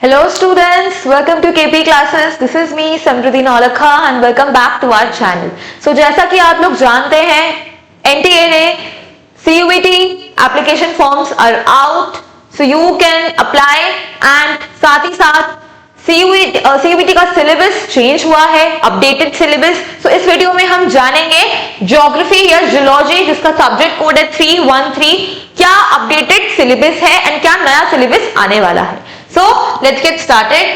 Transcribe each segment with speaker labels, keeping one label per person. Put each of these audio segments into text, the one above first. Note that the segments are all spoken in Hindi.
Speaker 1: Hello students, welcome to KP classes. This is me Samruddhi Naulakha and welcome back to our channel. So जैसा कि आप लोग जानते हैं NTA ने CUET application forms are out, so you can apply and साथ ही साथ CUET का सिलेबस चेंज हुआ है, अपडेटेड सिलेबस. सो इस वीडियो में हम जानेंगे ज्योग्राफी या जियोलॉजी जिसका सब्जेक्ट कोड है 313 क्या अपडेटेड सिलेबस है एंड क्या नया सिलेबस आने वाला है. So let's get started.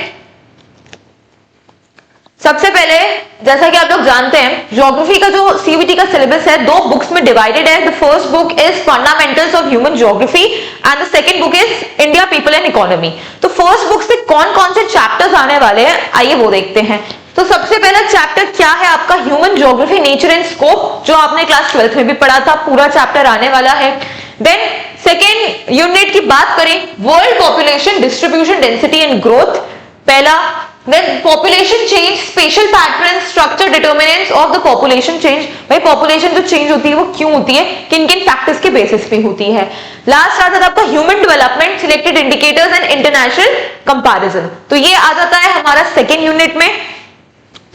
Speaker 1: सबसे पहले जैसा कि आप लोग जानते हैं ज्योग्राफी का जो सीयूईटी का सिलेबस है दो बुक्स में डिवाइडेड है. The first book is fundamentals of human geography and the second book is India people and economy. तो फर्स्ट बुक से कौन कौन से चैप्टर्स आने वाले हैं आइए वो देखते हैं. तो सबसे पहला चैप्टर क्या है आपका human geography nature and scope, जो आपने क्लास 12th में भी पढ़ा था. पूरा चैप्टर आने वाला है. देन सेकेंड यूनिट की बात करें world population distribution density and growth पहला. Then population change special pattern structure determinants of the population change. भाई पॉपुलेशन जो चेंज होती है वो क्यों होती है, किन किन फैक्टर्स के बेसिस पे होती है. लास्ट आता था आपका human development selected indicators and international comparison. तो ये आ जाता है हमारा सेकेंड यूनिट में.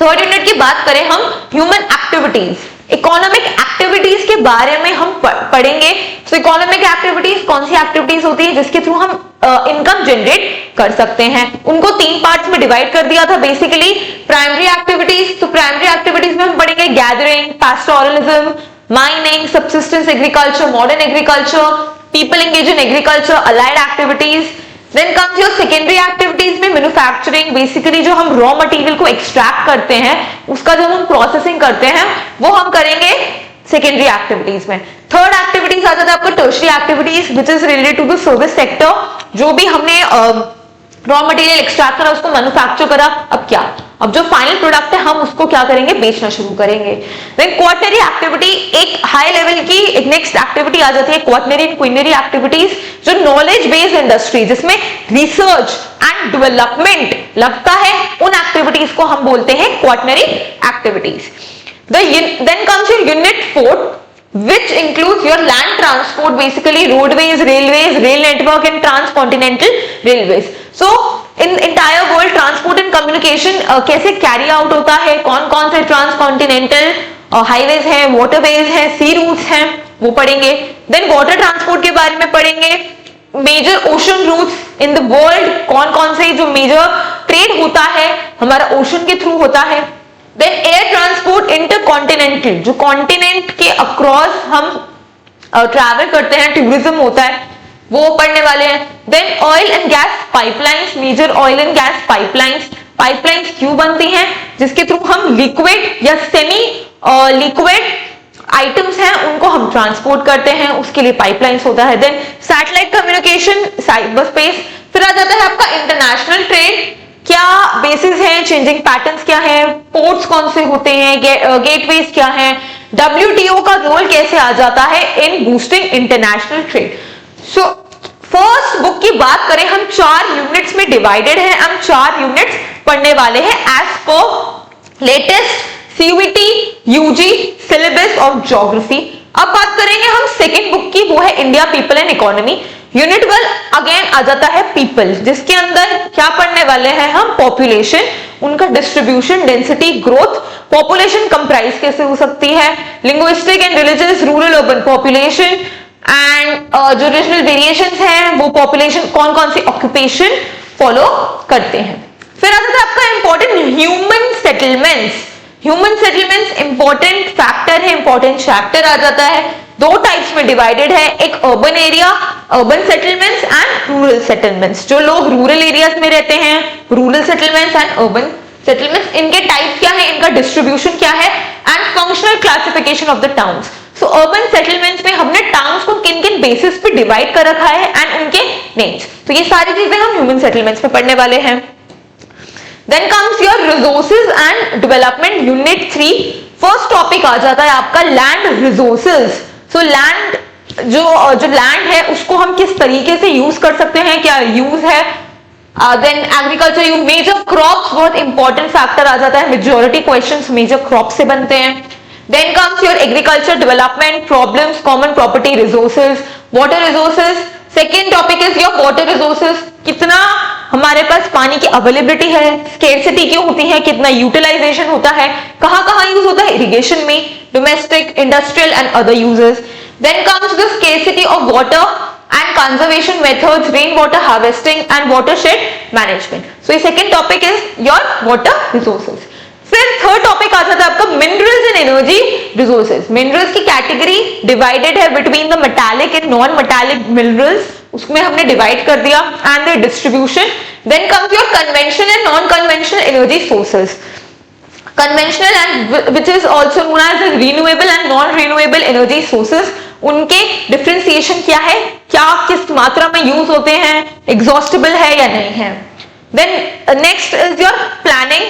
Speaker 1: थर्ड यूनिट की बात करें हम ह्यूमन एक्टिविटीज इकोनॉमिक एक्टिविटीज के बारे में हम पढ़ेंगे. तो इकोनॉमिक एक्टिविटीज कौन सी एक्टिविटीज होती है जिसके थ्रू हम इनकम जनरेट कर सकते हैं. उनको तीन पार्ट्स में डिवाइड कर दिया था बेसिकली. प्राइमरी एक्टिविटीज, तो प्राइमरी एक्टिविटीज में हम पढ़ेंगे gathering, pastoralism, mining, subsistence agriculture, modern agriculture, people engage in agriculture, allied activities. Then comes your secondary activities में मैन्युफैक्चरिंग, बेसिकली जो हम रॉ मटेरियल को एक्सट्रैक्ट करते हैं उसका जब हम प्रोसेसिंग करते हैं वो हम करेंगे सेकेंडरी एक्टिविटीज में. थर्ड एक्टिविटीज आ जाता है आपका tertiary activities which is related to the service sector. जो भी हमने रॉ मटेरियल एक्सट्रैक्ट करा उसको मैन्युफैक्चर करा, अब जो फाइनल प्रोडक्ट है हम उसको क्या करेंगे, बेचना शुरू करेंगे. देन क्वार्टनरी एक्टिविटी एक हाई लेवल की एक नेक्स्ट एक्टिविटी आ जाती है क्वार्टनरी एंड क्विनरी एक्टिविटीज, जो नॉलेज बेस्ड इंडस्ट्री जिसमें रिसर्च एंड डेवलपमेंट लगता है उन एक्टिविटीज को हम बोलते हैं quaternary activities. Then comes your unit 4 which includes your land transport, basically roadways, railways, rail network and transcontinental railways. So in entire world transport and communication कैसे carry out होता है, कौन कौन से transcontinental highways हैं, waterways हैं, sea routes हैं, वो पढ़ेंगे. Then water transport के बारे में पढ़ेंगे. Major ocean routes in the world, कौन कौन से जो मेजर ट्रेड होता है हमारा ओशन के थ्रू होता है. देन एयर ट्रांसपोर्ट इंटरकॉन्टिनेंटल, जो कॉन्टिनेंट के अक्रॉस हम ट्रैवल करते हैं, टूरिज्म होता है, वो पढ़ने वाले हैं. Then oil and gas pipelines, major oil and gas pipelines क्यों बनती हैं, जिसके थ्रू हम लिक्विड या सेमी लिक्विड आइटम्स हैं उनको हम ट्रांसपोर्ट करते हैं, उसके लिए पाइपलाइंस होता है. Then satellite communication, cyber space. फिर आ जाता है आपका इंटरनेशनल ट्रेड, क्या बेसिस है, चेंजिंग पैटर्न्स क्या है, पोर्ट्स कौन से होते हैं, गेटवेज क्या है, WTO का रोल कैसे आ जाता है इन boosting international trade. So first book की बात करें हम 4 यूनिट्स में डिवाइडेड है. हम 4 यूनिट्स पढ़ने वाले हैं as per latest CUET UG syllabus of geography. अब बात करेंगे हम सेकेंड बुक की, वो है India people and economy. Unit 1 again आ जाता है पीपल, जिसके अंदर क्या पढ़ने वाले हैं हम, पॉपुलेशन, उनका distribution, density, growth. Population comprise कैसे हो सकती है, linguistic and religious, rural urban population and जो रीजनल वेरिएशंस हैं वो पॉपुलेशन कौन कौन से ऑक्यूपेशन फॉलो करते हैं. फिर आ जाता है आपका important human settlements important factor है, इंपॉर्टेंट चैप्टर आ जाता है. 2 टाइप्स में डिवाइडेड है, एक urban area, urban settlements and rural settlements. जो लोग रूरल एरियाज में रहते हैं, rural settlements and urban settlements, इनके टाइप क्या है, इनका डिस्ट्रीब्यूशन क्या है and functional classification of the towns. So urban settlements में हमने टाउन्स को किन किन बेसिस पे डिवाइड कर रखा है एंड उनके नेम्स. तो ये सारी चीजें हम ह्यूमन सेटलमेंट्स में पढ़ने वाले हैं. Then comes your resources and development unit 3. First topic आ जाता है आपका लैंड रिसोर्सेज. सो लैंड जो लैंड है उसको हम किस तरीके से यूज कर सकते हैं, क्या यूज है. Then agriculture use, major crops बहुत इंपॉर्टेंट फैक्टर आ जाता है, मेजॉरिटी क्वेश्चंस मेजर क्रॉप से बनते हैं. Then comes your agriculture development problems, common property resources, water resources. Second topic is your water resources. कितना हमारे पास पानी की अवेलेबिलिटी है, स्केर्सिटी क्यों होती है, कितना यूटिलाइजेशन होता है, कहाँ कहाँ यूज होता है, इरिगेशन में, domestic, industrial and other uses. Then comes the scarcity of water and conservation methods, rainwater harvesting and watershed management. So, second topic is your water resources. फिर थर्ड टॉपिक आ जाता है आपका minerals and energy resources. Minerals की कैटेगरी डिवाइडेड है between the metallic and non metallic minerals, उसमें हमने डिवाइड कर दिया, and the distribution. Then comes your conventional and non conventional energy sources. Conventional and which is also known as renewable and non renewable energy sources. उनके डिफरेंशिएशन क्या है, क्या किस मात्रा में यूज होते हैं, एग्जॉस्टेबल है या नहीं है. Then next is your planning.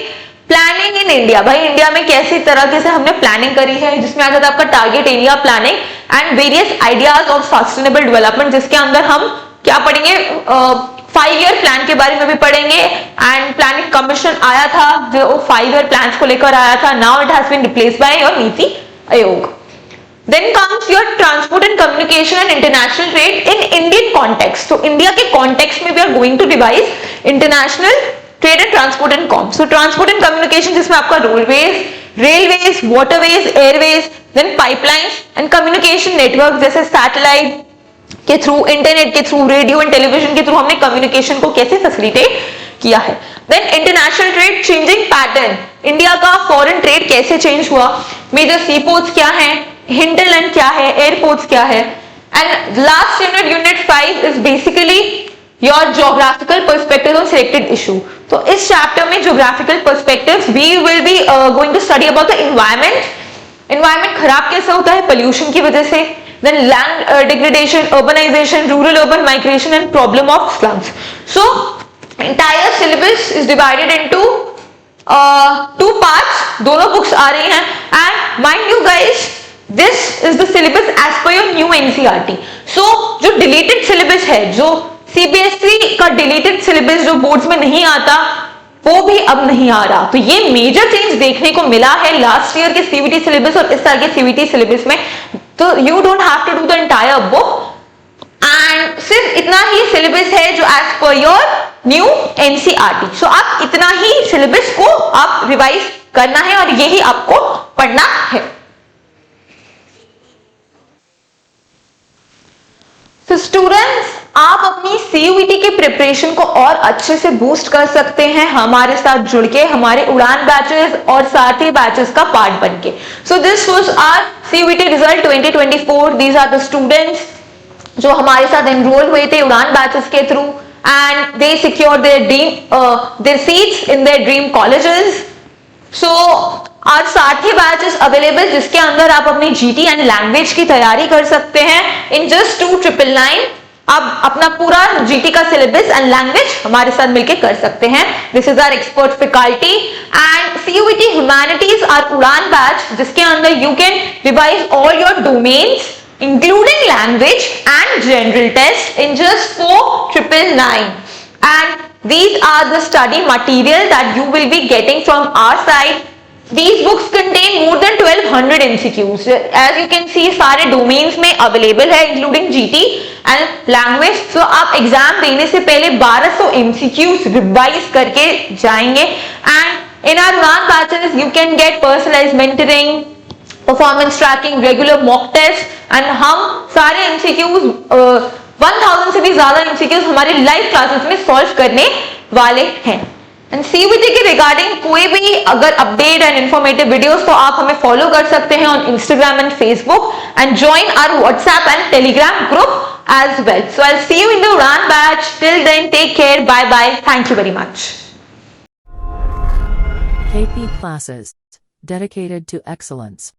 Speaker 1: Planning in India. भाई इंडिया में कैसी तरीके से हमने प्लानिंग करी है, जिसमें आ जाता है आपका target area planning and various ideas of sustainable development, जिसके अंदर हम क्या पढ़ेंगे, 5 ईयर प्लान के बारे में भी पढ़ेंगे. एंड प्लानिंग कमीशन आया था जो 5 ईयर प्लान को लेकर आया था. Now it has been replaced by your NITI Aayog. Then comes your transport and communication and international trade in Indian context. So India के context में we are going to devise international trade and transport and com. So transport and communication जिसमें आपका railways, waterways, airways, then pipelines and communication network जैसे satellite के थ्रू, इंटरनेट के थ्रू, रेडियो एंड टेलीविजन के थ्रू हमने कम्युनिकेशन को कैसे फैसिलिटेट किया है. Then international trade changing pattern. India का फॉरेन ट्रेड कैसे चेंज हुआ, मेजर सी पोर्ट्स क्या है, हिंटरलैंड क्या है, एयरपोर्ट्स क्या है. And last unit 5 is basically your geographical perspective on selected issue. तो इस चैप्टर में geographical perspectives we will be going to study about the environment. Environment खराब कैसे होता है, पोल्यूशन की वजह से. Then land degradation, urbanization, rural-urban migration and problem of slums. So entire syllabus is divided into 2 parts. दोनों books आ रही हैं and mind you guys, this is the syllabus as per your new NCERT. So जो deleted syllabus है, जो CBSE का deleted syllabus जो boards में नहीं आता, वो भी अब नहीं आ रहा. तो ये मेजर चेंज देखने को मिला है लास्ट ईयर के सीबीटी सिलेबस और इस साल के सीबीटी सिलेबस में. तो you don't have to do the entire book and सिर्फ इतना ही सिलेबस है जो as per your new NCERT. सो आप इतना ही सिलेबस को आप रिवाइज करना है और यही आपको पढ़ना है. तो स्टूडेंट्स, आप अपनी सीयूईटी के प्रिपरेशन को और अच्छे से बूस्ट कर सकते हैं हमारे साथ जुड़ के, हमारे उड़ान बैचेस और साथ ही बैचेस का पार्ट बन के. So this was our CUET result 2024. These are the students जो हमारे साथ एनरोल हुए थे उड़ान बैचेस के through and they secure their seats in their dream colleges. So आज 60 बैचेस अवेलेबल जिसके अंदर आप अपनी जीटी एंड लैंग्वेज की तैयारी कर सकते हैं इन जस्ट 2999. आप अपना पूरा जीटी का सिलेबस एंड लैंग्वेज हमारे साथ मिलकर कर सकते हैं. This is our expert faculty and CUET humanities our Udaan batch जिसके अंदर you can revise all your domains including language and general test in just 4999. And these are the study material that you will be getting from our side. These books contain more than 1200 MCQs. As you can see, सारे domains में available है, including GT and language. So आप exam देने से पहले 1200 MCQs revise करके जाएंगे. And in our Udan batches, you can get personalized mentoring, performance tracking, regular mock tests, and हम सारे MCQs 1000 से भी ज्यादा MCQs हमारे लाइव क्लासेस में सॉल्व करने वाले हैं. एंड सीयूईटी के रिगार्डिंग कोई भी अगर अपडेट एंड इंफॉर्मेटिव वीडियोस तो आप हमें फॉलो कर सकते हैं on Instagram and Facebook and join our WhatsApp and Telegram group as well. So I will see you in the Udaan batch. Till then take care. Bye bye. Thank you very much.
Speaker 2: KP classes dedicated to excellence.